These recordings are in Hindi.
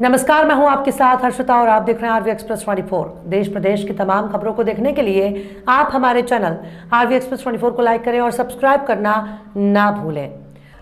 नमस्कार, मैं हूं आपके साथ हर्षिता और आप देख रहे हैं आरवी एक्सप्रेस 24। देश प्रदेश की तमाम खबरों को देखने के लिए आप हमारे चैनल आरवी एक्सप्रेस 24 को लाइक करें और सब्सक्राइब करना ना भूलें।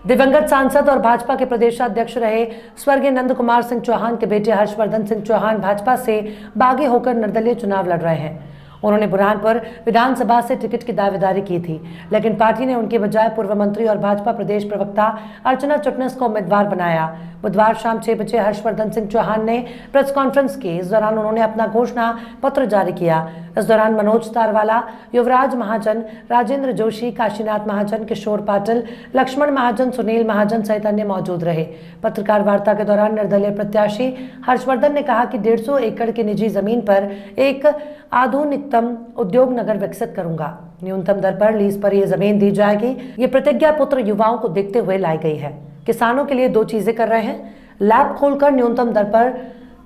दिवंगत सांसद और भाजपा के प्रदेशाध्यक्ष रहे स्वर्गीय नंद कुमार सिंह चौहान के बेटे हर्षवर्धन सिंह चौहान भाजपा से बागी होकर निर्दलीय चुनाव लड़ रहे हैं। उन्होंने बुरहानपुर विधानसभा से टिकट की दावेदारी की थी, लेकिन पार्टी ने उनके बजाय पूर्व मंत्री और भाजपा प्रदेश प्रवक्ता अर्चना चिटनिस को उम्मीदवार बनाया। बुधवार शाम 6 बजे हर्षवर्धन सिंह चौहान ने प्रेस कॉन्फ्रेंस की। इस दौरान उन्होंने अपना घोषणा पत्र जारी किया। इस दौरान मनोज तारवाला, युवराज महाजन, राजेंद्र जोशी, काशीनाथ महाजन, किशोर पाटिल, लक्ष्मण महाजन, सुनील महाजन सहित अन्य मौजूद रहे। पत्रकार वार्ता के दौरान निर्दलीय प्रत्याशी हर्षवर्धन ने कहा कि 150 एकड़ की निजी जमीन पर एक आधुनिकतम उद्योग नगर विकसित करूंगा। न्यूनतम दर पर लीज पर यह जमीन दी जाएगी। ये प्रतिज्ञा पुत्र युवाओं को देखते हुए लाई गई है। किसानों के लिए 2 चीजें कर रहे हैं। लैब खोलकर न्यूनतम दर पर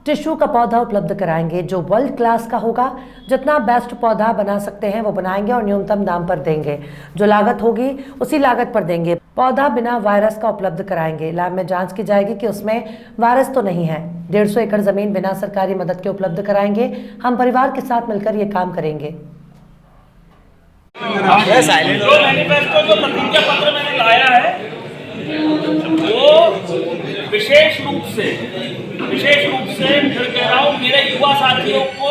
टिश्यू का पौधा उपलब्ध कराएंगे जो वर्ल्ड क्लास का होगा। जितना बेस्ट पौधा बना सकते हैं वो बनाएंगे और न्यूनतम दाम पर देंगे। जो लागत होगी उसी लागत पर देंगे। पौधा बिना वायरस का उपलब्ध कराएंगे। लैब में जांच की जाएगी कि उसमें वायरस तो नहीं है। 150 एकड़ जमीन बिना सरकारी मदद के उपलब्ध कराएंगे। हम परिवार के साथ मिलकर ये काम करेंगे। जो मैनिफेस्टो जो प्रतिज्ञा पत्र मैंने लाया है वो विशेष रूप से फिर कह रहा हूँ मेरे युवा साथियों को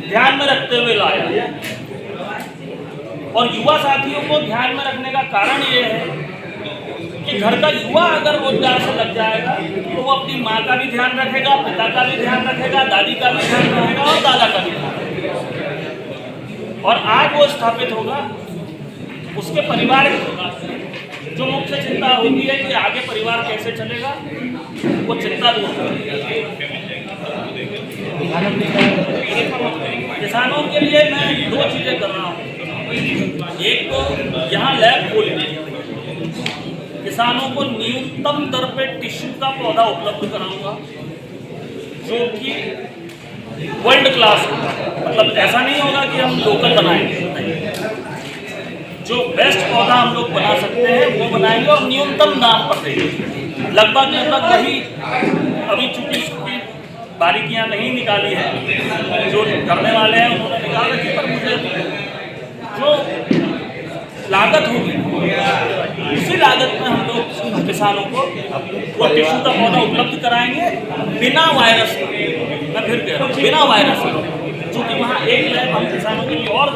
ध्यान में रखते हुए लाया। और युवा साथियों को ध्यान में रखने का कारण ये है कि घर का युवा अगर रोजगार से लग जाएगा तो वो अपनी माँ का भी ध्यान रखेगा, पिता का भी ध्यान रखेगा, दादी का भी ध्यान रखेगा और दादा का भी ध्यान रखेगा। और आज वो स्थापित होगा, उसके परिवार जो मुख्य चिंता होती है कि आगे परिवार कैसे चलेगा, वो चिंता दूर होगी। किसानों के लिए मैं 2 चीजें कर रहा हूँ। एक तो यहाँ लैब खोलने, किसानों को न्यूनतम दर पे टिश्यू का पौधा उपलब्ध कराऊंगा जो कि वर्ल्ड क्लास होगा। मतलब ऐसा नहीं होगा कि हम लोकल बनाएंगे, नहीं, जो बेस्ट पौधा हम लोग बना सकते हैं वो बनाएंगे और न्यूनतम दाम पर देंगे। लगभग वही, अभी चूंकि उसकी बारीकियां नहीं निकाली है, जो करने वाले हैं उन्होंने निकाल रखी, पर मुझे जो लागत होगी उसी लागत में हम लोग किसानों को वो टिश्यू का पौधा उपलब्ध कराएंगे बिना वायरस। मैं फिर कह रहा हूँ बिना वायरस, क्योंकि वहाँ एक लैब हम किसानों के लिए और